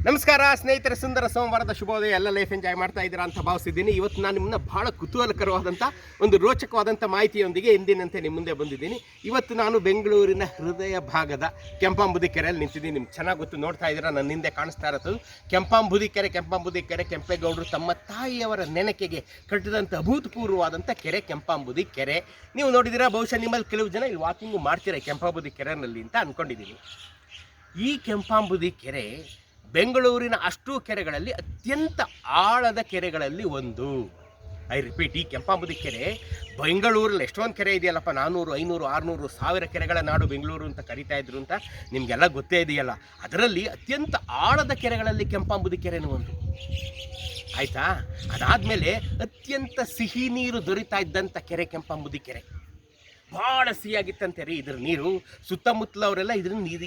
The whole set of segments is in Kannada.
ನಮಸ್ಕಾರ ಸ್ನೇಹಿತರೆ, ಸುಂದರ ಸೋಮವಾರದ ಶುಭೋದಯ. ಎಲ್ಲ ಲೈಫ್ ಎಂಜಾಯ್ ಮಾಡ್ತಾ ಇದ್ದೀರಾ ಅಂತ ಭಾವಿಸಿದ್ದೀನಿ. ಇವತ್ತು ನಾನು ನಿಮ್ಮನ್ನ ಬಹಳ ಕುತೂಹಲಕರವಾದಂಥ ಒಂದು ರೋಚಕವಾದಂಥ ಮಾಹಿತಿಯೊಂದಿಗೆ ಎಂದಿನಂತೆ ನಿಮ್ಮ ಮುಂದೆ ಬಂದಿದ್ದೀನಿ. ಇವತ್ತು ನಾನು ಬೆಂಗಳೂರಿನ ಹೃದಯ ಭಾಗದ ಕೆಂಪಾಂಬುದಿ ಕೆರೆಯಲ್ಲಿ ನಿಂತಿದ್ದೀನಿ. ನಿಮ್ಗೆ ಚೆನ್ನಾಗಿ ಗೊತ್ತು, ನೋಡ್ತಾ ಇದ್ದೀರಾ, ನನ್ನ ಹಿಂದೆ ಕಾಣಿಸ್ತಾ ಇರೋದು ಕೆಂಪಾಂಬುದಿ ಕೆರೆ. ಕೆಂಪೇಗೌಡರು ತಮ್ಮ ತಾಯಿಯವರ ನೆನಕೆಗೆ ಕಟ್ಟಿದಂಥ ಅಭೂತಪೂರ್ವವಾದಂಥ ಕೆರೆ ಕೆಂಪಾಂಬುದಿ ಕೆರೆ. ನೀವು ನೋಡಿದ್ದೀರಾ, ಬಹುಶಃ ನಿಮ್ಮಲ್ಲಿ ಕೆಲವು ಜನ ಇಲ್ಲಿ ವಾಕಿಂಗು ಮಾಡ್ತೀರಾ ಕೆಂಪಾಂಬುದಿ ಕೆರೆಯಲ್ಲಿ ಅಂತ ಅಂದ್ಕೊಂಡಿದ್ದೀನಿ. ಈ ಕೆಂಪಾಂಬುದಿ ಕೆರೆ ಬೆಂಗಳೂರಿನ ಅಷ್ಟೂ ಕೆರೆಗಳಲ್ಲಿ ಅತ್ಯಂತ ಆಳದ ಕೆರೆಗಳಲ್ಲಿ ಒಂದು. ಐ ರಿಪೀಟ್, ಈ ಕೆಂಪಾಂಬುದಿ ಕೆರೆ ಬೆಂಗಳೂರಲ್ಲಿ ಎಷ್ಟೊಂದು ಕೆರೆ ಇದೆಯಲ್ಲಪ್ಪ, 400, 500, 600, 1000 ಕೆರೆಗಳ ನಾಡು ಬೆಂಗಳೂರು ಅಂತ ಕರಿತಾ ಇದ್ರು ಅಂತ ನಿಮಗೆಲ್ಲ ಗೊತ್ತೇ ಇದೆಯಲ್ಲ. ಅದರಲ್ಲಿ ಅತ್ಯಂತ ಆಳದ ಕೆರೆಗಳಲ್ಲಿ ಕೆಂಪಾಂಬುದಿ ಕೆರೆನೂ ಒಂದು. ಆಯಿತಾ? ಅದಾದಮೇಲೆ ಅತ್ಯಂತ ಸಿಹಿ ನೀರು ದೊರೀತಾ ಇದ್ದಂಥ ಕೆರೆ ಕೆಂಪಾಂಬುದಿ ಕೆರೆ. ಭಾಳ ಸಿಹಿಯಾಗಿತ್ತಂತೆ ರೀ ಇದ್ರ ನೀರು. ಸುತ್ತಮುತ್ತಲವರೆಲ್ಲ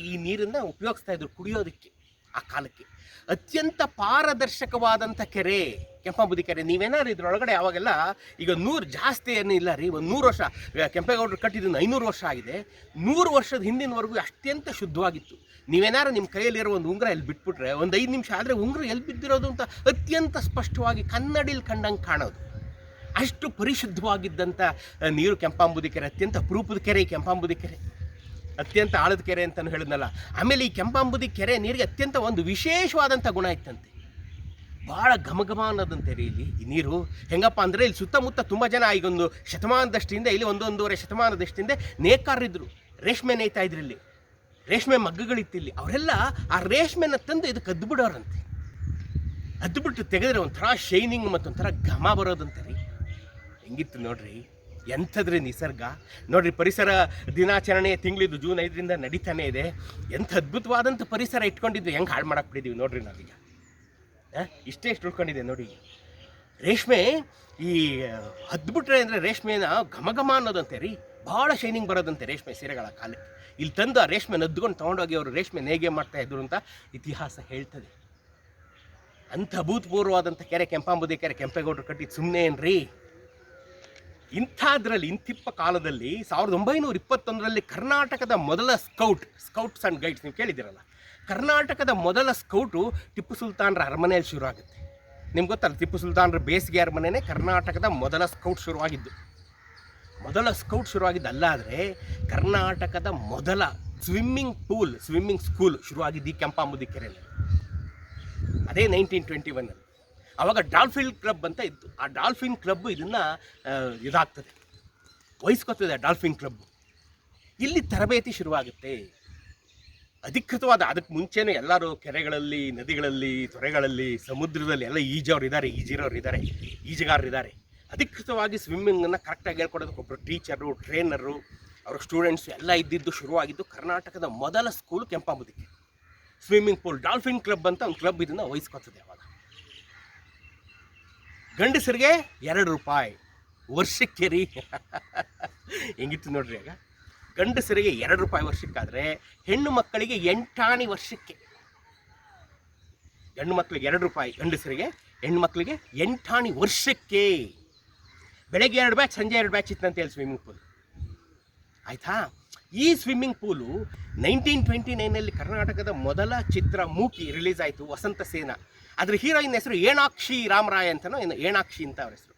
ಈ ನೀರನ್ನು ಉಪಯೋಗಿಸ್ತಾ ಇದ್ರು ಕುಡಿಯೋದಕ್ಕೆ. ಆ ಕಾಲಕ್ಕೆ ಅತ್ಯಂತ ಪಾರದರ್ಶಕವಾದಂಥ ಕೆರೆ ಕೆಂಪಾಂಬುದಿ ಕೆರೆ. ನೀವೇನಾದ್ರು ಇದ್ರೊಳಗಡೆ ಅವಾಗೆಲ್ಲ, ಈಗ 100 ಜಾಸ್ತಿ ಏನೂ ಇಲ್ಲ ರೀ, ಒಂದು 100 ವರ್ಷ, ಕೆಂಪೇಗೌಡರು ಕಟ್ಟಿದ್ದು 500 ವರ್ಷ ಆಗಿದೆ. 100 ವರ್ಷದ ಹಿಂದಿನವರೆಗೂ ಅತ್ಯಂತ ಶುದ್ಧವಾಗಿತ್ತು. ನೀವೇನಾರು ನಿಮ್ಮ ಕೈಯಲ್ಲಿರೋ ಒಂದು ಉಂಗುರ ಎಲ್ಲಿ ಬಿಟ್ಬಿಟ್ರೆ ಒಂದು 5 ನಿಮಿಷ ಆದರೆ ಉಂಗುರ ಎಲ್ಲಿ ಬಿದ್ದಿರೋದು ಅಂತ ಅತ್ಯಂತ ಸ್ಪಷ್ಟವಾಗಿ ಕನ್ನಡಿಲಿ ಕಂಡಂಗೆ ಕಾಣೋದು. ಅಷ್ಟು ಪರಿಶುದ್ಧವಾಗಿದ್ದಂಥ ನೀರು ಕೆಂಪಾಂಬುದಿ ಕೆರೆ. ಅತ್ಯಂತ ಅಪರೂಪದ ಕೆರೆ ಕೆಂಪಾಂಬುದಿ ಕೆರೆ, ಅತ್ಯಂತ ಆಳದ ಕೆರೆ ಅಂತಲೂ ಹೇಳಿದ್ನಲ್ಲ. ಆಮೇಲೆ ಈ ಕೆಂಪಾಂಬುದಿ ಕೆರೆ ನೀರಿಗೆ ಅತ್ಯಂತ ಒಂದು ವಿಶೇಷವಾದಂಥ ಗುಣ ಇತ್ತಂತೆ. ಭಾಳ ಘಮಘಮ ಅನ್ನೋದಂತೆ ರೀ ಇಲ್ಲಿ ಈ ನೀರು. ಹೆಂಗಪ್ಪ ಅಂದರೆ, ಇಲ್ಲಿ ಸುತ್ತಮುತ್ತ ತುಂಬ ಜನ ಈಗೊಂದು ಶತಮಾನದಷ್ಟಿಂದ, ಇಲ್ಲಿ 1-1.5 ಶತಮಾನದಷ್ಟಿಂದ ನೇಕಾರರಿದ್ದರು, ರೇಷ್ಮೆ ನೇಯ್ತಾ ಇದ್ರು. ಇಲ್ಲಿ ರೇಷ್ಮೆ ಮಗ್ಗಗಳಿತ್ತಿಲ್ಲಿ. ಅವರೆಲ್ಲ ಆ ರೇಷ್ಮೆನ ತಂದು ಇದಕ್ಕೆ ಅದ್ದುಬಿಡೋರಂತೆ. ಅದ್ದುಬಿಟ್ಟು ತೆಗೆದ್ರೆ ಒಂಥರ ಶೈನಿಂಗ್ ಮತ್ತು ಒಂಥರ ಘಮ ಬರೋದಂತೆ ರೀ. ಹೆಂಗಿತ್ತು ನೋಡ್ರಿ, ಎಂಥದ್ರಿ ನಿಸರ್ಗ ನೋಡ್ರಿ. ಪರಿಸರ ದಿನಾಚರಣೆ ತಿಂಗಳಿದ್ದು ಜೂನ್ 5ರಿಂದ ನಡೀತಾನೆ ಇದೆ. ಎಂಥ ಅದ್ಭುತವಾದಂಥ ಪರಿಸರ ಇಟ್ಕೊಂಡಿದ್ವಿ, ಹೆಂಗೆ ಹಾಳು ಮಾಡಾಕ್ಬಿಟ್ಟಿದ್ದೀವಿ ನೋಡ್ರಿ ನಾವೀಗ. ಇಷ್ಟೇ ಉಳ್ಕೊಂಡಿದೆ ನೋಡಿ. ರೇಷ್ಮೆ ಈ ಹದ್ಬಿಟ್ರೆ ಅಂದರೆ ರೇಷ್ಮೆನ ಘಮಘಮ ಅನ್ನೋದಂತೆ ರೀ, ಭಾಳ ಶೈನಿಂಗ್ ಬರೋದಂತೆ ರೇಷ್ಮೆ ಸೀರೆಗಳ ಕಾಲಕ್ಕೆ. ಇಲ್ಲಿ ತಂದು ಆ ರೇಷ್ಮೆ ನದ್ದುಕೊಂಡು ತೊಗೊಂಡೋಗಿ ಅವರು ರೇಷ್ಮೆ ನೇಯ್ಗೆ ಮಾಡ್ತಾ ಇದ್ರು ಅಂತ ಇತಿಹಾಸ ಹೇಳ್ತದೆ. ಅಂಥ ಅಭೂತಪೂರ್ವವಾದಂಥ ಕೆರೆ ಕೆಂಪಾಂಬುದಿ ಕೆರೆ ಕೆಂಪೇಗೌಡರು ಕಟ್ಟಿದ್ದು ಸುಮ್ಮನೆ ಏನ್ರಿ. ಇಂತಿಪ್ಪ ಕಾಲದಲ್ಲಿ 1921ರಲ್ಲಿ ಕರ್ನಾಟಕದ ಮೊದಲ ಸ್ಕೌಟ್ಸ್ ಆ್ಯಂಡ್ ಗೈಡ್ಸ್, ನೀವು ಕೇಳಿದ್ದೀರಲ್ಲ, ಕರ್ನಾಟಕದ ಮೊದಲ ಸ್ಕೌಟು ಟಿಪ್ಪು ಸುಲ್ತಾನ್ರ ಅರಮನೆಯಲ್ಲಿ ಶುರು ಆಗುತ್ತೆ. ನಿಮ್ಗೆ ಗೊತ್ತಲ್ಲ, ಟಿಪ್ಪು ಸುಲ್ತಾನ್ರ ಬೇಸಿಗೆ ಅರಮನೆಯೇ ಕರ್ನಾಟಕದ ಮೊದಲ ಸ್ಕೌಟ್ ಶುರುವಾಗಿದ್ದು. ಅಲ್ಲಾದರೆ ಕರ್ನಾಟಕದ ಮೊದಲ ಸ್ವಿಮ್ಮಿಂಗ್ ಸ್ಕೂಲ್ ಶುರುವಾಗಿದ್ದು ಈ ಕೆಂಪಾಂಬುದಿ ಕೆರೆಯಲ್ಲಿ. ಅದೇ 1921ರಲ್ಲಿ. ಆವಾಗ ಡಾಲ್ಫಿನ್ ಕ್ಲಬ್ ಅಂತ ಇತ್ತು. ಆ ಡಾಲ್ಫಿನ್ ಕ್ಲಬ್ ಇದನ್ನು ಇದಾಗ್ತದೆ, ವಹಿಸ್ಕೊತದೆ. ಡಾಲ್ಫಿನ್ ಕ್ಲಬ್ ಇಲ್ಲಿ ತರಬೇತಿ ಶುರುವಾಗುತ್ತೆ ಅಧಿಕೃತವಾದ. ಅದಕ್ಕೆ ಮುಂಚೆನೇ ಎಲ್ಲರೂ ಕೆರೆಗಳಲ್ಲಿ, ನದಿಗಳಲ್ಲಿ, ತೊರೆಗಳಲ್ಲಿ, ಸಮುದ್ರದಲ್ಲಿ ಎಲ್ಲ ಈಜುಗಾರರಿದ್ದಾರೆ. ಅಧಿಕೃತವಾಗಿ ಸ್ವಿಮ್ಮಿಂಗನ್ನು ಕರೆಕ್ಟಾಗಿ ಹೇಳ್ಕೊಡೋದಕ್ಕೆ ಒಬ್ಬರು ಟೀಚರು, ಟ್ರೈನರು, ಅವರ ಸ್ಟೂಡೆಂಟ್ಸು ಎಲ್ಲ ಇದ್ದಿದ್ದು ಶುರುವಾಗಿದ್ದು ಕರ್ನಾಟಕದ ಮೊದಲ school Kempambudhi swimming pool. Dolphin club ಅಂತ ಒಂದು ಕ್ಲಬ್ ಇದನ್ನು ವಹಿಸ್ಕೊತದೆ. ಅವಾಗ ಗಂಡಸರಿಗೆ 2 ರೂಪಾಯಿ ವರ್ಷಕ್ಕೆ ರೀ. ಹೆಂಗಿತ್ತು ನೋಡ್ರಿ. ಆಗ ಗಂಡಸರಿಗೆ 2 ರೂಪಾಯಿ ವರ್ಷಕ್ಕಾದರೆ ಹೆಣ್ಣು ಮಕ್ಕಳಿಗೆ 8 ಆಣಿ ವರ್ಷಕ್ಕೆ. ಗಂಡು ಮಕ್ಕಳಿಗೆ 2 ರೂಪಾಯಿ, ಗಂಡಸರಿಗೆ, ಹೆಣ್ಣು ಮಕ್ಕಳಿಗೆ 8 ಆಣಿ ವರ್ಷಕ್ಕೆ. ಬೆಳಗ್ಗೆ 2 ಬ್ಯಾಚ್, ಸಂಜೆ 2 ಬ್ಯಾಚ್ ಇತ್ತಂತ ಹೇಳಿ ಸ್ವಿಮ್ಮಿಂಗ್ ಪೂಲ್. ಆಯಿತಾ? ಈ ಸ್ವಿಮ್ಮಿಂಗ್ ಪೂಲು 1929ನಲ್ಲಿ ಕರ್ನಾಟಕದ ಮೊದಲ ಚಿತ್ರ ಮೂಕಿ ರಿಲೀಸ್ ಆಯಿತು, ವಸಂತ ಸೇನ. ಅದ್ರ ಹೀರೋಯಿನ್ ಹೆಸರು ಏಣಾಕ್ಷಿ ರಾಮರಾಯ ಅಂತನೋ ಏನು, ಏಣಾಕ್ಷಿ ಅಂತ ಅವ್ರ ಹೆಸರು.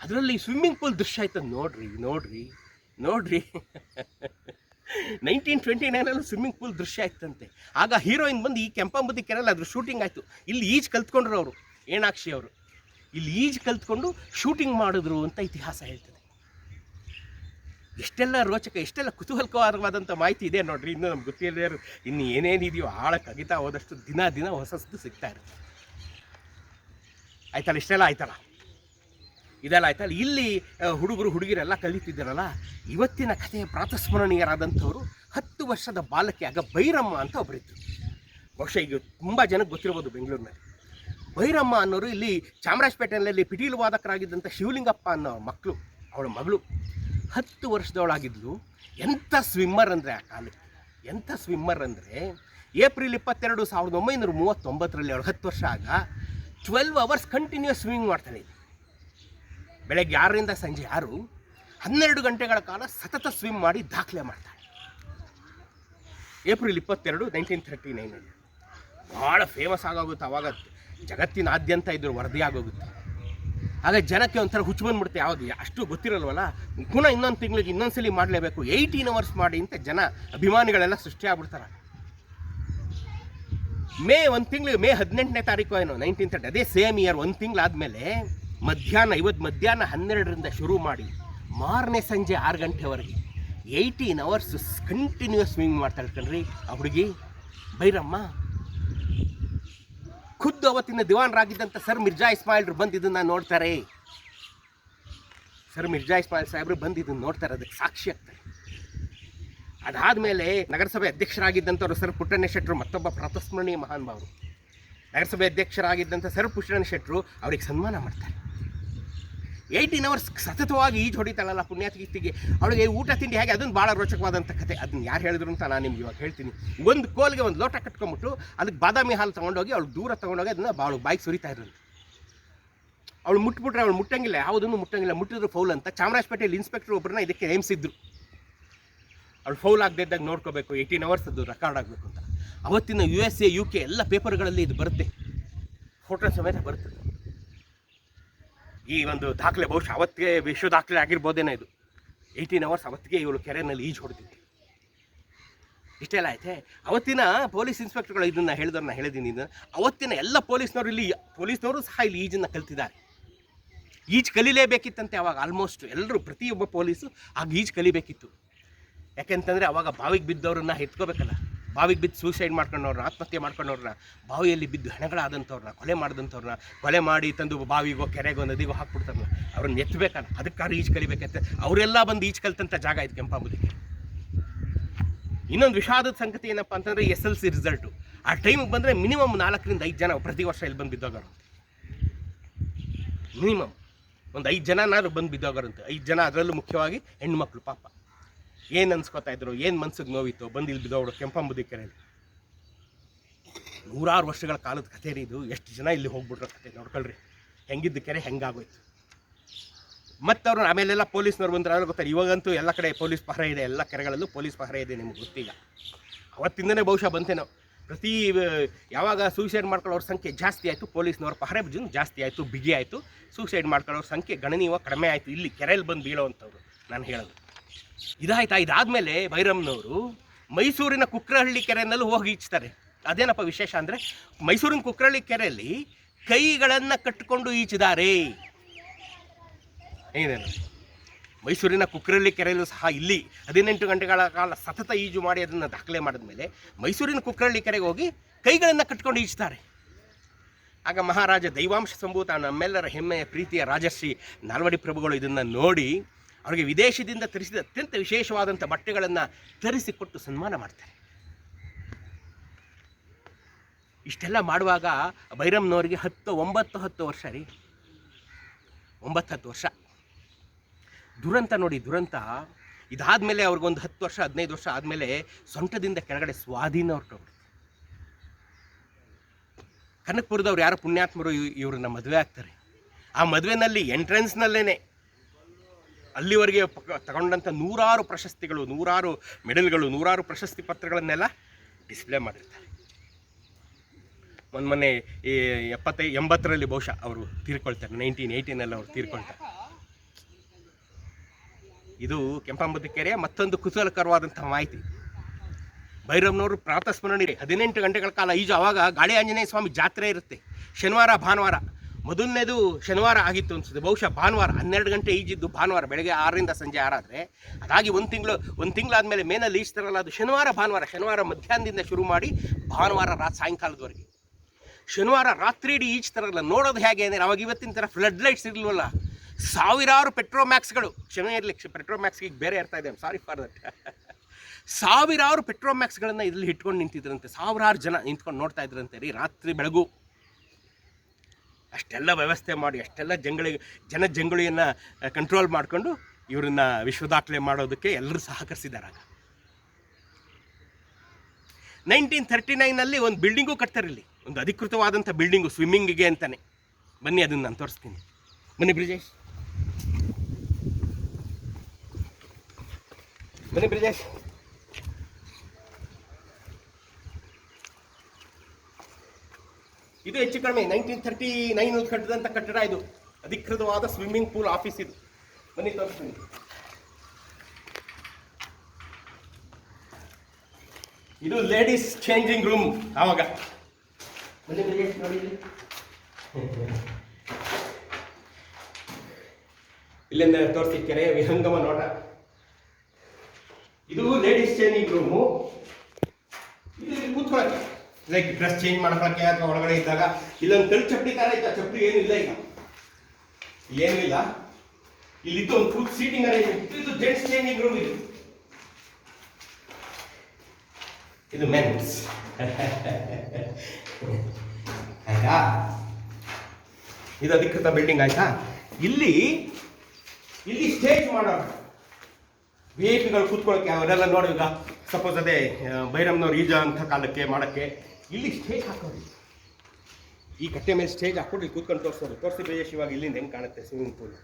ಅದರಲ್ಲಿ ಸ್ವಿಮ್ಮಿಂಗ್ ಪೂಲ್ ದೃಶ್ಯ ಆಯ್ತು. ನೋಡ್ರಿ 1929ನಲ್ಲಿ ಸ್ವಿಮ್ಮಿಂಗ್ ಪೂಲ್ ದೃಶ್ಯ ಆಯ್ತಂತೆ. ಆಗ ಹೀರೋಯಿನ್ ಬಂದು ಈ ಕೆಂಪಾಂಬುದಿ ಕೆರೆಯಲ್ಲಿ ಅದ್ರ ಶೂಟಿಂಗ್ ಆಯಿತು. ಇಲ್ಲಿ ಈಜು ಕಲ್ತ್ಕೊಂಡ್ರು ಅವರು, ಏಣಾಕ್ಷಿ ಅವರು. ಇಲ್ಲಿ ಈಜು ಕಲ್ತ್ಕೊಂಡು ಶೂಟಿಂಗ್ ಮಾಡಿದ್ರು ಅಂತ ಇತಿಹಾಸ ಹೇಳ್ತದೆ. ಎಷ್ಟೆಲ್ಲ ರೋಚಕ, ಎಷ್ಟೆಲ್ಲ ಕುತೂಹಲಕರವಾದಂಥ ಮಾಹಿತಿ ಇದೆ ನೋಡ್ರಿ. ಇನ್ನೂ ನಮ್ಗೆ ಗೊತ್ತಿಲ್ಲದೆ ಇನ್ನು ಏನೇನಿದೆಯೋ ಆಳಕ್ಕೆ ಅಗಿತಾ ಹೋದಷ್ಟು ದಿನ ಹೊಸದು ಸಿಗ್ತಾ ಇರುತ್ತೆ. ಆಯ್ತಲ್ಲ, ಇಷ್ಟೆಲ್ಲ ಆಯ್ತಲ್ಲ, ಇದೆಲ್ಲ ಆಯ್ತಲ್ಲ. ಇಲ್ಲಿ ಹುಡುಗರು ಹುಡುಗಿರೆಲ್ಲ ಕಲಿತಿದ್ದಾರಲ್ಲ. ಇವತ್ತಿನ ಕಥೆಯ ಪ್ರಾತಸ್ಮರಣೀಯರಾದಂಥವರು 10 ವರ್ಷದ ಬಾಲಕಿ, ಆಗ ಭೈರಮ್ಮ ಅಂತ ಒಬ್ಬರಿದ್ದರು. ಬಹುಶಃ ಈಗ ತುಂಬ ಜನಕ್ಕೆ ಗೊತ್ತಿರ್ಬೋದು ಬೆಂಗಳೂರಿನಲ್ಲಿ. ಭೈರಮ್ಮ ಅನ್ನೋರು ಇಲ್ಲಿ ಚಾಮರಾಜಪೇಟೆಯಲ್ಲಿ ಪಿಟೀಲು ವಾದಕರಾಗಿದ್ದಂಥ ಶಿವಲಿಂಗಪ್ಪ ಅನ್ನೋ ಅವಳ ಮಗಳು 10 ವರ್ಷದವಳಾಗಿದ್ಲು. ಎಂಥ ಸ್ವಿಮ್ಮರ್ ಅಂದರೆ, ಆ ಕಾಲಕ್ಕೆ ಎಂಥ ಸ್ವಿಮ್ಮರ್ ಅಂದರೆ, ಏಪ್ರಿಲ್ 22, 1939 ಅವ್ರು 10 ವರ್ಷ ಆಗ 12 ಅವರ್ಸ್ ಕಂಟಿನ್ಯೂಸ್ ಸ್ವಿಮ್ಮಿಂಗ್ ಮಾಡ್ತಾನೆ. ಬೆಳಗ್ಗೆ 6ರಿಂದ ಸಂಜೆ 6, 12 ಗಂಟೆಗಳ ಕಾಲ ಸತತ ಸ್ವಿಮ್ ಮಾಡಿ ದಾಖಲೆ ಮಾಡ್ತಾನೆ. ಏಪ್ರಿಲ್ 22, 1939 ಭಾಳ ಫೇಮಸ್ ಆಗೋಗುತ್ತೆ. ಅವಾಗ ಜಗತ್ತಿನಾದ್ಯಂತ ಇದ್ರು ವರದಿ ಆಗೋಗುತ್ತೆ. ಆಗ ಜನಕ್ಕೆ ಒಂಥರ ಹುಚ್ಚು ಬಂದ್ಬಿಡುತ್ತೆ. ಯಾವುದು ಅಷ್ಟು ಗೊತ್ತಿರಲ್ವಲ್ಲ, ಪುನಃ ಇನ್ನೊಂದು ತಿಂಗಳಿಗೆ ಇನ್ನೊಂದ್ಸಲಿ ಮಾಡಲೇಬೇಕು, 18 ಅವರ್ಸ್ ಮಾಡಿ ಅಂತ ಜನ ಅಭಿಮಾನಿಗಳೆಲ್ಲ ಸೃಷ್ಟಿಯಾಗ್ಬಿಡ್ತಾರೆ. ಮೇ 18ನೇ ತಾರೀಕು ಏನೋ 1930, ಅದೇ ಸೇಮ್ ಇಯರ್, 1 ತಿಂಗಳಾದಮೇಲೆ ಮಧ್ಯಾಹ್ನ 12ರಿಂದ ಶುರು ಮಾಡಿ ಮಾರನೇ ಸಂಜೆ 6 ಗಂಟೆವರೆಗೆ 18 ಅವರ್ಸ್ ಕಂಟಿನ್ಯೂಸ್ ಸ್ವಿಮ್ಮಿಂಗ್ ಮಾಡ್ತಾಳೆ ಕಣ್ರಿ ಆ ಹುಡುಗಿ ಭೈರಮ್ಮ. ಖುದ್ದು ಅವತ್ತಿನ ದಿವಾನರಾಗಿದ್ದಂಥ ಸರ್ ಮಿರ್ಜಾ ಇಸ್ಮಾಯಿಲ್ರು ಬಂದು ಇದನ್ನು ನೋಡ್ತಾರೆ. ಸರ್ ಮಿರ್ಜಾ ಇಸ್ಮಾಯಿಲ್ ಸಾಹೇಬರು ಬಂದು ಇದನ್ನು ನೋಡ್ತಾರೆ, ಅದಕ್ಕೆ ಸಾಕ್ಷಿ ಆಗ್ತಾರೆ. ಅದಾದಮೇಲೆ ನಗರಸಭೆ ಅಧ್ಯಕ್ಷರಾಗಿದ್ದಂಥವ್ರು ಸರ್ ಪುಟ್ಟಣ್ಣ ಶೆಟ್ಟರು, ಮತ್ತೊಬ್ಬ ಪ್ರಾತಸ್ಮರಣೀಯ ಮಹಾನ್ ಭಾವರು, ನಗರಸಭೆ ಅಧ್ಯಕ್ಷರಾಗಿದ್ದಂಥ ಸರ್ ಪುಟ್ಟಣ್ಣ ಶೆಟ್ಟರು ಅವ್ರಿಗೆ ಸನ್ಮಾನ ಮಾಡ್ತಾರೆ. 18 ಅವರ್ಸ್ ಸತತವಾಗಿ ಈಜು ಹೊಡಿತಾಳಲ್ಲ ಪುಣ್ಯಾತಿಗೆ, ಅವಳಿಗೆ ಊಟ ತಿಂಡಿ ಹೇಗೆ, ಅದನ್ನು ಭಾಳ ರೋಚಕವಾದಂಥ ಕತೆ. ಅದನ್ನು ಯಾರು ಹೇಳಿದ್ರು ಅಂತ ನಾನು ನಿಮ್ಗೆ ಇವಾಗ ಹೇಳ್ತೀನಿ. ಒಂದು ಕೋಲ್ಗೆ ಒಂದು ಲೋಟ ಕಟ್ಕೊಂಬಿಟ್ಟು ಅದಕ್ಕೆ ಬಾದಾಮಿ ಹಾಲು ತೊಗೊಂಡೋಗಿ ಅವಳು ದೂರ ತೊಗೊಂಡೋಗಿ ಅದನ್ನು ಅವಳು ಬಾಯಿಗೆ ಸುರಿತಾ ಇದ್ರು. ಅವಳು ಮುಟ್ಬಿಟ್ರೆ ಅವಳು ಮುಟ್ಟಂಗಿಲ್ಲ, ಯಾವುದನ್ನು ಮುಟ್ಟಂಗಿಲ್ಲ, ಮುಟ್ಟಿದ್ರು ಫೌಲ್ ಅಂತ ಚಾಮರಾಜಪೇಟೆಯಲ್ಲಿ ಇನ್ಸ್ಪೆಕ್ಟರ್ ಒಬ್ಬರನ್ನ ಇದಕ್ಕೆ ನೇಮಿಸಿದ್ರು. ಅವಳು ಫೌಲ್ ಆಗದೆ ಇದ್ದಾಗ ನೋಡ್ಕೋಬೇಕು, 18 ಅವರ್ಸ್ ಅದು ರೆಕಾರ್ಡ್ ಆಗಬೇಕು ಅಂತ. ಅವತ್ತಿನ USA UK ಎಲ್ಲ ಪೇಪರ್ಗಳಲ್ಲಿ ಇದು ಬರುತ್ತೆ, ಫೋಟೋ ಸಮೇತ ಬರ್ತದೆ. ಈ ಒಂದು ದಾಖಲೆ ಬಹುಶಃ ಅವತ್ತಿಗೆ ವಿಶ್ವ ದಾಖಲೆ ಆಗಿರ್ಬೋದೇನೋ ಇದು. 18 ಅವರ್ಸ್ ಅವತ್ತಿಗೆ ಇವಳು ಕೆರೆಯಲ್ಲಿ ಈಜು ಹೊಡೆದಿದ್ದೆ. ಇಷ್ಟೆಲ್ಲ ಐತೆ. ಅವತ್ತಿನ ಪೊಲೀಸ್ ಇನ್ಸ್ಪೆಕ್ಟರ್ಗಳು ಇದನ್ನು ಹೇಳಿದವ್ರನ್ನ ಹೇಳಿದ್ದೀನಿ. ಇದನ್ನು ಅವತ್ತಿನ ಎಲ್ಲ ಪೊಲೀಸ್ನವರು ಸಹ ಇಲ್ಲಿ ಈಜನ್ನು ಕಲ್ತಿದ್ದಾರೆ. ಈಜು ಕಲಿಲೇಬೇಕಿತ್ತಂತೆ ಅವಾಗ. ಆಲ್ಮೋಸ್ಟ್ ಎಲ್ಲರೂ, ಪ್ರತಿಯೊಬ್ಬ ಪೊಲೀಸು ಆಗ ಈಜು ಕಲಿಬೇಕಿತ್ತು. ಯಾಕೆಂತಂದರೆ ಅವಾಗ ಬಾವಿಗೆ ಬಿದ್ದವ್ರನ್ನ ಎತ್ಕೋಬೇಕಲ್ಲ. ಬಾವಿಗೆ ಬಿದ್ದು ಸೂಸೈಡ್ ಮಾಡ್ಕೊಂಡವ್ರನ್ನ, ಆತ್ಮಹತ್ಯೆ ಮಾಡ್ಕೊಂಡವ್ರನ್ನ, ಬಾವಿಯಲ್ಲಿ ಬಿದ್ದು ಹೆಣಗಳಾದಂಥವ್ರನ್ನ, ಕೊಲೆ ಮಾಡಿ ತಂದು ಬಾವಿಗೋ ಕೆರೆಗೋ ನದಿಗೋ ಹಾಕ್ಬಿಡ್ತಾರಲ್ಲ, ಅವ್ರನ್ನ ಎತ್ತಬೇಕಲ್ಲ. ಅದಕ್ಕಾದ್ರೂ ಈಜು ಕಲಿಬೇಕಂತ ಅವರೆಲ್ಲ ಬಂದು ಈಜು ಕಲಿತಂಥ ಜಾಗ ಇದು ಕೆಂಪಾಂಬುದಿಗೆ. ಇನ್ನೊಂದು ವಿಷಾದದ ಸಂಗತಿ ಏನಪ್ಪ ಅಂತಂದರೆ SLC ರಿಸಲ್ಟು ಆ ಟೈಮಿಗೆ ಬಂದರೆ ಮಿನಿಮಮ್ 4ರಿಂದ 5 ಜನ ಪ್ರತಿ ವರ್ಷ ಇಲ್ಲಿ ಬಂದು ಬಿದ್ದೋಗಾರಂತೆ. ಮಿನಿಮಮ್ ಒಂದು 5 ಜನನಾದ್ರು ಬಂದು ಬಿದ್ದೋಗಾರಂತೆ. 5 ಜನ, ಅದರಲ್ಲೂ ಮುಖ್ಯವಾಗಿ ಹೆಣ್ಮಕ್ಳು. ಪಾಪ ಏನು ಅನ್ಸ್ಕೊತಾ ಇದ್ರು, ಏನು ಮನ್ಸಿಗೆ ನೋವಿತ್ತು, ಬಂದು ಇಲ್ಲಿ ಬಿದ್ದೋಗಳು ಕೆಂಪಾಂಬುದಿ ಕೆರೆಯಲ್ಲಿ. 100 ವರ್ಷಗಳ ಕಾಲದ ಕಥೆ ರೀ ಇದು. ಎಷ್ಟು ಜನ ಇಲ್ಲಿ ಹೋಗ್ಬಿಟ್ರೋ ಕತೆ ನೋಡ್ಕೊಳ್ರಿ. ಹೆಂಗಿದ್ದ ಕೆರೆ ಹೆಂಗಾಗೋಯ್ತು. ಮತ್ತು ಅವ್ರು ಆಮೇಲೆಲ್ಲ ಪೊಲೀಸ್ನವ್ರು ಬಂದ್ರೆ ಅವ್ರಿಗೆ ಗೊತ್ತಾರೆ. ಇವಾಗಂತೂ ಎಲ್ಲ ಕಡೆ ಪೊಲೀಸ್ ಪಹರೆ ಇದೆ, ಎಲ್ಲ ಕೆರೆಗಳಲ್ಲೂ ಪೊಲೀಸ್ ಪಹರೆ ಇದೆ, ನಿಮ್ಗೆ ಗೊತ್ತೀಗ. ಅವತ್ತಿಂದನೇ ಬಹುಶಃ ಬಂತೇನೋ. ಯಾವಾಗ ಸೂಸೈಡ್ ಮಾಡ್ಕೊಳ್ಳೋರ ಸಂಖ್ಯೆ ಜಾಸ್ತಿ ಆಯಿತು, ಪೊಲೀಸ್ನವ್ರ ಪಹರೆ ಜಾಸ್ತಿ ಆಯಿತು, ಬಿಗಿ ಆಯಿತು, ಸೂಸೈಡ್ ಮಾಡ್ಕೊಳ್ಳೋರ ಸಂಖ್ಯೆ ಗಣನೀಯವಾಗಿ ಕಡಿಮೆ ಆಯಿತು. ಇಲ್ಲಿ ಕೆರೆಯಲ್ಲಿ ಬಂದು ಬೀಳೋವಂಥವ್ರು ನಾನು ಹೇಳೋದು ಇದಾಯ್ತಾ. ಇದಾದಮೇಲೆ ಭೈರಮ್ಮನವರು ಮೈಸೂರಿನ ಕುಕ್ರಹಳ್ಳಿ ಕೆರೆಯಲ್ಲೂ ಹೋಗಿ ಈಜ್ತಾರೆ. ಅದೇನಪ್ಪ ವಿಶೇಷ ಅಂದರೆ, ಮೈಸೂರಿನ ಕುಕ್ರಹಳ್ಳಿ ಕೆರೆಯಲ್ಲಿ ಕೈಗಳನ್ನು ಕಟ್ಟಿಕೊಂಡು ಈಜಿದ್ದಾರೆ. ಏನೇನು ಮೈಸೂರಿನ ಕುಕ್ರಹಳ್ಳಿ ಕೆರೆಯಲ್ಲೂ ಸಹ ಇಲ್ಲಿ 18 ಗಂಟೆಗಳ ಕಾಲ ಸತತ ಈಜು ಮಾಡಿ ಅದನ್ನು ದಾಖಲೆ ಮಾಡಿದ್ಮೇಲೆ ಮೈಸೂರಿನ ಕುಕ್ರಹಳ್ಳಿ ಕೆರೆಗೆ ಹೋಗಿ ಕೈಗಳನ್ನು ಕಟ್ಕೊಂಡು ಈಜ್ತಾರೆ. ಆಗ ಮಹಾರಾಜ ದೈವಾಂಶ ಸಂಭೂತ, ನಮ್ಮೆಲ್ಲರ ಹೆಮ್ಮೆಯ ಪ್ರೀತಿಯ ರಾಜಶ್ರೀ ನಾಲ್ವಡಿ ಪ್ರಭುಗಳು ಇದನ್ನು ನೋಡಿ ಅವರಿಗೆ ವಿದೇಶದಿಂದ ತರಿಸಿದ ಅತ್ಯಂತ ವಿಶೇಷವಾದಂಥ ಬಟ್ಟೆಗಳನ್ನು ತರಿಸಿಕೊಟ್ಟು ಸನ್ಮಾನ ಮಾಡ್ತಾರೆ. ಇಷ್ಟೆಲ್ಲ ಮಾಡುವಾಗ ಭೈರಮ್ಮನವರಿಗೆ 9-10 ವರ್ಷ ರೀ, 9-10 ವರ್ಷ. ದುರಂತ ನೋಡಿ, ದುರಂತ. ಇದಾದಮೇಲೆ ಅವ್ರಿಗೊಂದು 10 ವರ್ಷ 15 ವರ್ಷ ಆದಮೇಲೆ ಸೊಂಟದಿಂದ ಕೆಳಗಡೆ ಸ್ವಾಧೀನ ಹೊರಟೋಗ್ರು. ಕನಕಪುರದವ್ರು ಯಾರೋ ಪುಣ್ಯಾತ್ಮರು ಇವ್ರನ್ನ ಮದುವೆ ಆಗ್ತಾರೆ. ಆ ಮದುವೆನಲ್ಲಿ ಎಂಟ್ರೆನ್ಸ್ನಲ್ಲೇ ಅಲ್ಲಿವರೆಗೆ ತಗೊಂಡಂಥ 100 ಪ್ರಶಸ್ತಿಗಳು, 100 ಮೆಡಲ್ಗಳು, 100 ಪ್ರಶಸ್ತಿ ಪತ್ರಗಳನ್ನೆಲ್ಲ ಡಿಸ್ಪ್ಲೇ ಮಾಡಿರ್ತಾರೆ. ಮೊನ್ನೆ 80ರಲ್ಲಿ ಬಹುಶಃ ಅವರು ತೀರ್ಕೊಳ್ತಾರೆ. 1918ನಲ್ಲಿ ಅವರು ತೀರ್ಕೊಳ್ತಾರೆ. ಇದು ಕೆಂಪಾಂಬುದಿ ಕೆರೆಯ ಮತ್ತೊಂದು ಕುತೂಹಲಕರವಾದಂಥ ಮಾಹಿತಿ. ಭೈರಮ್ಮನವರು ಪ್ರಾತಸ್ಮರಣಿ 18 ಗಂಟೆಗಳ ಕಾಲ ಈಜು. ಆವಾಗ ಗಾಳಿ ಆಂಜನೇಯ ಸ್ವಾಮಿ ಜಾತ್ರೆ ಇರುತ್ತೆ, ಶನಿವಾರ ಭಾನುವಾರ. ಮೊದಲನೇದು ಶನಿವಾರ ಆಗಿತ್ತು ಅನಿಸುತ್ತೆ, ಬಹುಶಃ ಭಾನುವಾರ 12 ಗಂಟೆ ಈಜಿದ್ದು ಭಾನುವಾರ ಬೆಳಗ್ಗೆ 6ರಿಂದ ಸಂಜೆ 6 ಆದರೆ. ಅದಾಗಿ ಒಂದು ತಿಂಗಳಾದಮೇಲೆ ಮೇನಲ್ಲಿ ಈಜ್ತಾರಲ್ಲ, ಅದು ಶನಿವಾರ ಮಧ್ಯಾಹ್ನದಿಂದ ಶುರು ಮಾಡಿ ಭಾನುವಾರ ಸಾಯಂಕಾಲದವರೆಗೆ. ಶನಿವಾರ ರಾತ್ರಿ ಇಡೀ ಈಜ್ತಾರಲ್ಲ, ನೋಡೋದು ಹೇಗೆ ಅಂದರೆ ಅವಾಗ ಇವತ್ತಿನ ಥರ ಫ್ಲಡ್ ಲೈಟ್ಸ್ ಇರಲಿಲ್ವಲ್ಲ, ಸಾವಿರಾರು ಪೆಟ್ರೋಮ್ಯಾಕ್ಸ್ಗಳು, ಕ್ಷಮೆ ಇರಲಿ, ಪೆಟ್ರೋಮ್ಯಾಕ್ಸ್ಗೆ ಬೇರೆ ಇರ್ತಾ ಇದೆ, ಸಾರಿ ಫಾರ್ ದಟ್. ಸಾವಿರಾರು ಪೆಟ್ರೋಮ್ಯಾಕ್ಸ್ಗಳನ್ನು ಇಲ್ಲಿ ಇಟ್ಕೊಂಡು ನಿಂತಿದ್ರಂತೆ. ಸಾವಿರಾರು ಜನ ನಿಂತ್ಕೊಂಡು ನೋಡ್ತಾ ಇದ್ರಂತೆ ರೀ ರಾತ್ರಿ ಬೆಳಗು. ಅಷ್ಟೆಲ್ಲ ವ್ಯವಸ್ಥೆ ಮಾಡಿ, ಅಷ್ಟೆಲ್ಲ ಜಂಗುಳಿಯನ್ನು ಕಂಟ್ರೋಲ್ ಮಾಡಿಕೊಂಡು ಇವರನ್ನ ವಿಶ್ವ ದಾಖಲೆ ಮಾಡೋದಕ್ಕೆ ಎಲ್ಲರೂ ಸಹಕರಿಸಿದ್ದಾರೆ. 1939ನಲ್ಲಿ ಒಂದು ಬಿಲ್ಡಿಂಗು ಕಟ್ತಾರೆ ಇಲ್ಲಿ, ಒಂದು ಅಧಿಕೃತವಾದಂಥ ಬಿಲ್ಡಿಂಗು ಸ್ವಿಮ್ಮಿಂಗಿಗೆ ಅಂತಾನೆ. ಬನ್ನಿ ಅದನ್ನು ನಾನು ತೋರಿಸ್ತೀನಿ. ಬನ್ನಿ ಬ್ರಿಜೇಶ್, ಬನ್ನಿ ಬ್ರಿಜೇಶ್. ಇದು ಹೆಚ್ಚು ಕಡಿಮೆ 1939 ಕಟ್ಟಿದಂಥ ಕಟ್ಟಡ. ಇದು ಅಧಿಕೃತವಾದ ಸ್ವಿಮ್ಮಿಂಗ್ ಪೂಲ್ ಆಫೀಸ್ ಇದು. ಬನ್ನಿ ತೋರಿಸ್ತೀನಿ. ಇದು ಲೇಡೀಸ್ ಚೇಂಜಿಂಗ್ ರೂಮ್. ಆವಾಗ ಬನ್ನಿ ಬ್ರಿಜೇಶ್ ನೋಡಿ, ಇಲ್ಲಿಂದ ತೋರಿಸಿ ಕೆರೆಯ ವಿಹಂಗಮ ನೋಟ. ಇದು ಲೇಡೀಸ್ ಚೇಂಜಿಂಗ್ ರೂಮು. ಇದು ಕೂತ್ಕೊಳ್ಳೋಕ್ಕೆ, ಲೈಕ್ ಡ್ರೆಸ್ ಚೇಂಜ್ ಮಾಡ್ಕೊಳ್ಳೋಕ್ಕೆ ಅಥವಾ ಒಳಗಡೆ ಇದ್ದಾಗ. ಇಲ್ಲೊಂದು ಕಲ್ ಚಪ್ಪಲಿ ಥರ ಇತ್ತು, ಚಪ್ಪಲಿ ಏನಿಲ್ಲ, ಈಗ ಏನಿಲ್ಲ. ಇಲ್ಲಿದ್ದು ಒಂದು ಕೂತ್ ಸೀಟಿಂಗ್ ಅರೇಂಜ್ಮೆಂಟ್. ಇದು ಜೆಂಟ್ಸ್ ಚೇಂಜಿಂಗ್ ರೂಮ್. ಇದು ಮೆನ್ಸ್. ಆಯ್ತಾ, ಇದು ಅಧಿಕೃತ ಬಿಲ್ಡಿಂಗ್ ಆಯ್ತಾ. ಇಲ್ಲಿ ಸ್ಟೇಜ್ ಮಾಡೋಣ, ವಿ.ಐ.ಪಿಗಳು ಕೂತ್ಕೊಳ್ಳೋಕ್ಕೆ. ಅವರೆಲ್ಲ ನೋಡಿ, ಈಗ ಸಪೋಸ್ ಅದೇ ಭೈರಮ್ನವ್ರು ಈಜ ಅಂತ ಕಾಲಕ್ಕೆ ಮಾಡೋಕ್ಕೆ ಇಲ್ಲಿ ಸ್ಟೇಜ್ ಹಾಕೋದು. ಈ ಕಟ್ಟೆ ಮೇಲೆ ಸ್ಟೇಜ್ ಹಾಕೊಂಡು ಇಲ್ಲಿ ಕೂತ್ಕೊಂಡು ತೋರಿಸೋದು. ತೋರಿಸಿ ಬ್ರಿಜೇಶ್, ಇವಾಗ ಇಲ್ಲಿಂದ ಹೆಂಗೆ ಕಾಣುತ್ತೆ ಸ್ವಿಮ್ಮಿಂಗ್ ಪೂಲ್.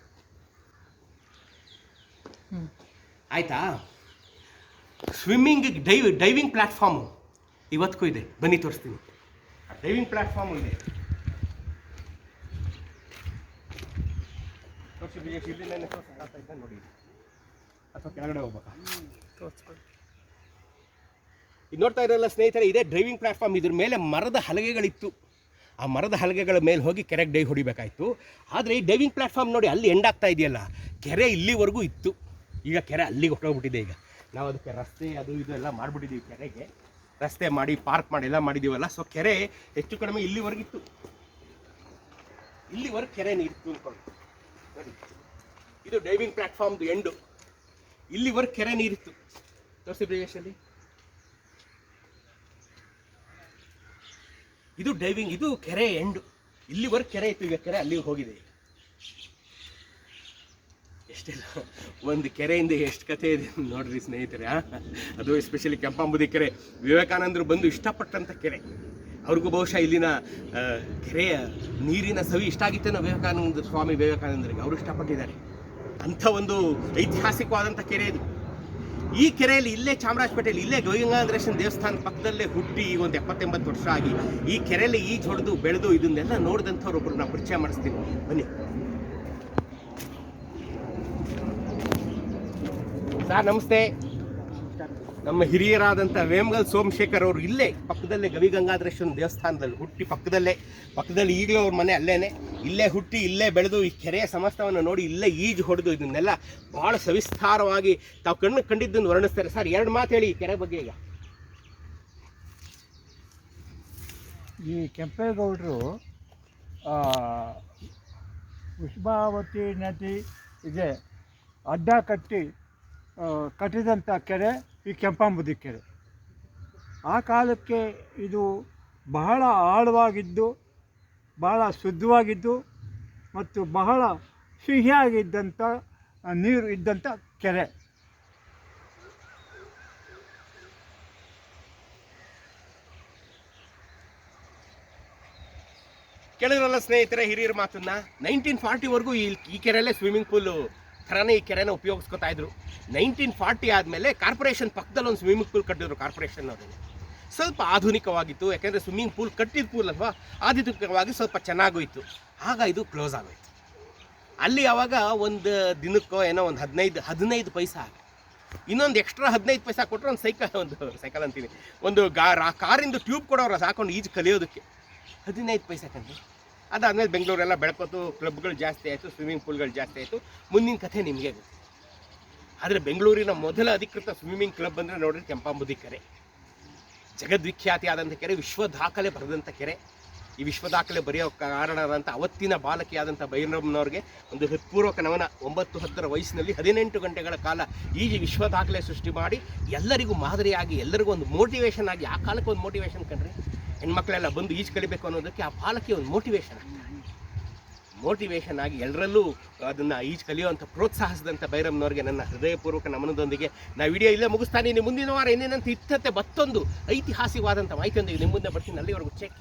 ಆಯ್ತಾ. ಸ್ವಿಮ್ಮಿಂಗ್ ಡೈವಿಂಗ್ ಪ್ಲಾಟ್ಫಾರ್ಮು ಇವತ್ತಿಗೂ ಇದೆ. ಬನ್ನಿ ತೋರಿಸ್ತೀನಿ. ಡೈವಿಂಗ್ ಪ್ಲಾಟ್ಫಾರ್ಮು ಇದೆ. ತೋರಿಸಿ ಬ್ರಿಜೇಶ್, ಇಲ್ಲಿಂದ ತೋರಿಸ್ತಾ ನೋಡಿ, ಅಥವಾ ಕೆಳಗಡೆ ಹೋಗ್ಬೇಕಾ ತೋರಿಸ್ಕೊಳ್ಳಿ. ಇದು ನೋಡ್ತಾ ಇರಲ್ಲ ಸ್ನೇಹಿತರೆ, ಇದೇ ಡ್ರೈವಿಂಗ್ ಪ್ಲಾಟ್ಫಾರ್ಮ್. ಇದ್ರ ಮೇಲೆ ಮರದ ಹಲಗೆಗಳಿತ್ತು. ಆ ಮರದ ಹಲಗೆಗಳ ಮೇಲೆ ಹೋಗಿ ಕೆರೆಗೆ ಡೈ ಹೊಡಿಬೇಕಾಯ್ತು. ಆದರೆ ಈ ಡೈವಿಂಗ್ ಪ್ಲಾಟ್ಫಾರ್ಮ್ ನೋಡಿ, ಅಲ್ಲಿ ಎಂಡ್ ಆಗ್ತಾ ಇದೆಯಲ್ಲ, ಕೆರೆ ಇಲ್ಲಿವರೆಗೂ ಇತ್ತು. ಈಗ ಕೆರೆ ಅಲ್ಲಿಗೆ ಹೊಟ್ಟೋಗ್ಬಿಟ್ಟಿದೆ. ಈಗ ನಾವು ಅದಕ್ಕೆ ರಸ್ತೆ ಅದು ಇದು ಎಲ್ಲ ಮಾಡಿಬಿಟ್ಟಿದ್ದೀವಿ. ಕೆರೆಗೆ ರಸ್ತೆ ಮಾಡಿ ಪಾರ್ಕ್ ಮಾಡಿ ಎಲ್ಲ ಮಾಡಿದ್ದೀವಲ್ಲ. ಸೊ ಕೆರೆ ಹೆಚ್ಚು ಕಡಿಮೆ ಇಲ್ಲಿವರೆಗಿತ್ತು. ಇಲ್ಲಿವರೆಗೆ ಕೆರೆ ನೀರಿತ್ತು ಅಂದ್ಕೊಂಡು ನೋಡಿ. ಇದು ಡೈವಿಂಗ್ ಪ್ಲಾಟ್ಫಾರ್ಮ್ದು ಎಂಡು. ಇಲ್ಲಿವರೆಗೆ ಕೆರೆ ನೀರಿತ್ತು. ತೋರಿಸಿ ಬ್ರಿಜೇಶಲ್ಲಿ. ಇದು ಡೈವಿಂಗ್, ಇದು ಕೆರೆ ಎಂಡು. ಇಲ್ಲಿವರೆಗೆ ಕೆರೆ ಇತ್ತು. ಈಗ ಕೆರೆ ಅಲ್ಲಿಗೆ ಹೋಗಿದೆ. ಎಷ್ಟೆಲ್ಲ ಒಂದು ಕೆರೆಯಿಂದ ಎಷ್ಟು ಕಥೆ ಇದೆ ನೋಡ್ರಿ ಸ್ನೇಹಿತರೆ. ಅದು ಎಸ್ಪೆಷಲಿ ಕೆಂಪಾಂಬುದಿ ಕೆರೆ. ವಿವೇಕಾನಂದರು ಬಂದು ಇಷ್ಟಪಟ್ಟಂಥ ಕೆರೆ. ಅವ್ರಿಗೂ ಬಹುಶಃ ಇಲ್ಲಿನ ಕೆರೆಯ ನೀರಿನ ಸವಿ ಇಷ್ಟ ಆಗಿತ್ತೇನೋ ಸ್ವಾಮಿ ವಿವೇಕಾನಂದರಿಗೆ. ಅವರು ಇಷ್ಟಪಟ್ಟಿದ್ದಾರೆ. ಅಂಥ ಒಂದು ಐತಿಹಾಸಿಕವಾದಂಥ ಕೆರೆ ಇದು. ಈ ಕೆರೆಯಲ್ಲಿ ಇಲ್ಲೇ ಚಾಮರಾಜಪೇಟೆಯಲ್ಲಿ ಇಲ್ಲೇ ಗವಿಗಂಗಾಧರೇಶ್ವರ ದೇವಸ್ಥಾನ ಪಕ್ಕದಲ್ಲೇ ಹುಟ್ಟಿ ಈಗ ಒಂದು 70-80 ವರ್ಷ ಆಗಿ ಈ ಕೆರೆಯಲ್ಲಿ ಈಜು ಹೊಡೆದು ಬೆಳೆದು ಇದನ್ನೆಲ್ಲ ನೋಡಿದಂಥವ್ರೊಬ್ಬರು ನಾವು ಪರಿಚಯ ಮಾಡಿಸ್ತೀನಿ. ಬನ್ನಿ ಸರ್, ನಮಸ್ತೆ. ನಮ್ಮ ಹಿರಿಯರಾದಂಥ ವೇಮಗಲ್ ಸೋಮಶೇಖರ್ ಅವರು ಇಲ್ಲೇ ಪಕ್ಕದಲ್ಲೇ ಗವಿಗಂಗಾಧರೇಶ್ವರ ದೇವಸ್ಥಾನದಲ್ಲಿ ಹುಟ್ಟಿ ಪಕ್ಕದಲ್ಲಿ ಈಗಲೂ ಅವ್ರ ಮನೆ ಅಲ್ಲೇನೆ. ಇಲ್ಲೇ ಹುಟ್ಟಿ ಇಲ್ಲೇ ಬೆಳೆದು ಈ ಕೆರೆಯ ಸಮಸ್ತವನ್ನು ನೋಡಿ ಇಲ್ಲೇ ಈಜು ಹೊಡೆದು ಇದನ್ನೆಲ್ಲ ಭಾಳ ಸವಿಸ್ತಾರವಾಗಿ ತಾವು ಕಂಡಿದ್ದನ್ನು ವರ್ಣಿಸ್ತಾರೆ. ಸರ್, 2 ಮಾತು ಹೇಳಿ ಈ ಕೆರೆ ಬಗ್ಗೆ. ಈಗ ಈ ಕೆಂಪೇಗೌಡರು ಉಷ್ಮಾವತಿ ನದಿ ಇದೆ ಅಡ್ಡ ಕಟ್ಟಿದಂಥ ಕೆರೆ ಈ ಕೆಂಪಾಂಬುದಿ ಕೆರೆ. ಆ ಕಾಲಕ್ಕೆ ಇದು ಬಹಳ ಆಳವಾಗಿದ್ದು, ಬಹಳ ಶುದ್ಧವಾಗಿದ್ದು ಮತ್ತು ಬಹಳ ಸಿಹಿಯಾಗಿದ್ದಂಥ ನೀರು ಇದ್ದಂಥ ಕೆರೆ. ಕೇಳಿದ್ರಲ್ಲ ಸ್ನೇಹಿತರೆ ಹಿರಿಯರ ಮಾತನ್ನ. 1940ವರೆಗೂ ಈ ಕೆರೆಯಲ್ಲೇ ಸ್ವಿಮ್ಮಿಂಗ್ ಪೂಲು ಥರನೇ ಈ ಕೆರೆನ ಉಪಯೋಗಿಸ್ಕೊತಾ ಇದ್ರು. 1940 ಆದಮೇಲೆ ಕಾರ್ಪೊರೇಷನ್ ಪಕ್ಕದಲ್ಲಿ ಒಂದು ಸ್ವಿಮ್ಮಿಂಗ್ ಪೂಲ್ ಕಟ್ಟಿದ್ರು. ಕಾರ್ಪೊರೇಷನ್ ಅವರು ಸ್ವಲ್ಪ ಆಧುನಿಕವಾಗಿತ್ತು, ಯಾಕೆಂದರೆ ಸ್ವಿಮ್ಮಿಂಗ್ ಪೂಲ್ ಕಟ್ಟಿದ ಪೂಲ್ ಅಲ್ವಾ, ಆಧುನಿಕವಾಗಿ ಸ್ವಲ್ಪ ಚೆನ್ನಾಗೂ ಇತ್ತು. ಆಗ ಇದು ಕ್ಲೋಸ್ ಆಗೋಯ್ತು. ಅಲ್ಲಿ ಆವಾಗ ಒಂದು ದಿನಕ್ಕೋ ಏನೋ ಒಂದು 15 ಪೈಸಾ ಆಗ, ಇನ್ನೊಂದು ಎಕ್ಸ್ಟ್ರಾ 15 ಪೈಸಾ ಕೊಟ್ಟರೆ ಒಂದು ಸೈಕಲ್ ಅಂತೀನಿ, ಒಂದು ಕಾರಿಂದು ಟ್ಯೂಬ್ ಕೊಡೋರು ಸಾಕೊಂಡು ಈಜು ಕಲಿಯೋದಕ್ಕೆ 15 ಪೈಸಾ ಕಂಡು. ಅದಾದಮೇಲೆ ಬೆಂಗಳೂರೆಲ್ಲ ಬೆಳ್ಕೊತು, ಕ್ಲಬ್ಗಳು ಜಾಸ್ತಿ ಆಯಿತು, ಸ್ವಿಮ್ಮಿಂಗ್ ಪೂಲ್ಗಳು ಜಾಸ್ತಿ ಆಯಿತು. ಮುಂದಿನ ಕಥೆ ನಿಮಗೆ ಗೊತ್ತು. ಆದರೆ ಬೆಂಗಳೂರಿನ ಮೊದಲ ಅಧಿಕೃತ ಸ್ವಿಮ್ಮಿಂಗ್ ಕ್ಲಬ್ ಅಂದರೆ ನೋಡ್ರಿ ಕೆಂಪಾಂಬುದಿ ಕೆರೆ. ಜಗದ್ವಿಖ್ಯಾತಿ ಆದಂಥ ಕೆರೆ, ವಿಶ್ವ ದಾಖಲೆ ಬರೆದಂಥ ಕೆರೆ. ಈ ವಿಶ್ವ ದಾಖಲೆ ಬರೆಯೋ ಕಾರಣವಾದಂಥ ಅವತ್ತಿನ ಬಾಲಕಿಯಾದಂಥ ಭೈರಮ್ಮನವ್ರಿಗೆ ಒಂದು ಹೃತ್ಪೂರ್ವಕ ನಮನ. 9-10 ವಯಸ್ಸಿನಲ್ಲಿ 18 ಗಂಟೆಗಳ ಕಾಲ ಈಜಿ ವಿಶ್ವ ದಾಖಲೆ ಸೃಷ್ಟಿ ಮಾಡಿ ಎಲ್ಲರಿಗೂ ಮಾದರಿಯಾಗಿ, ಎಲ್ಲರಿಗೂ ಒಂದು ಮೋಟಿವೇಶನ್ ಆಗಿ. ಆ ಕಾಲಕ್ಕೆ ಒಂದು ಮೋಟಿವೇಶನ್ ಕಂಡ್ರಿ, ಹೆಣ್ಮಕ್ಳೆಲ್ಲ ಬಂದು ಈಜು ಕಲಿಬೇಕು ಅನ್ನೋದಕ್ಕೆ ಆ ಬಾಲಕಿ ಒಂದು ಮೋಟಿವೇಶನ್. ಮೋಟಿವೇಶನ್ ಆಗಿ ಎಲ್ಲರಲ್ಲೂ ಅದನ್ನು ಈಜು ಕಲಿಯುವಂಥ ಪ್ರೋತ್ಸಾಹಿಸಿದಂಥ ಭೈರಮ್ನವ್ರಿಗೆ ನನ್ನ ಹೃದಯಪೂರ್ವಕ ನಮನದೊಂದಿಗೆ ನಾವು ವಿಡಿಯೋ ಇಲ್ಲೇ ಮುಗಿಸ್ತಾನೆ. ಮುಂದಿನ ವಾರ ಏನೇನಂತ ಇತ್ತಂತೆ ಮತ್ತೊಂದು ಐತಿಹಾಸಿಕವಾದಂಥ ಮಾಹಿತಿಯೊಂದಿಗೆ ನಿಮ್ಮ ಮುಂದೆ ಬರ್ತೀನಿ. ಅಲ್ಲಿವರೆಗೂ ಚೆಕ್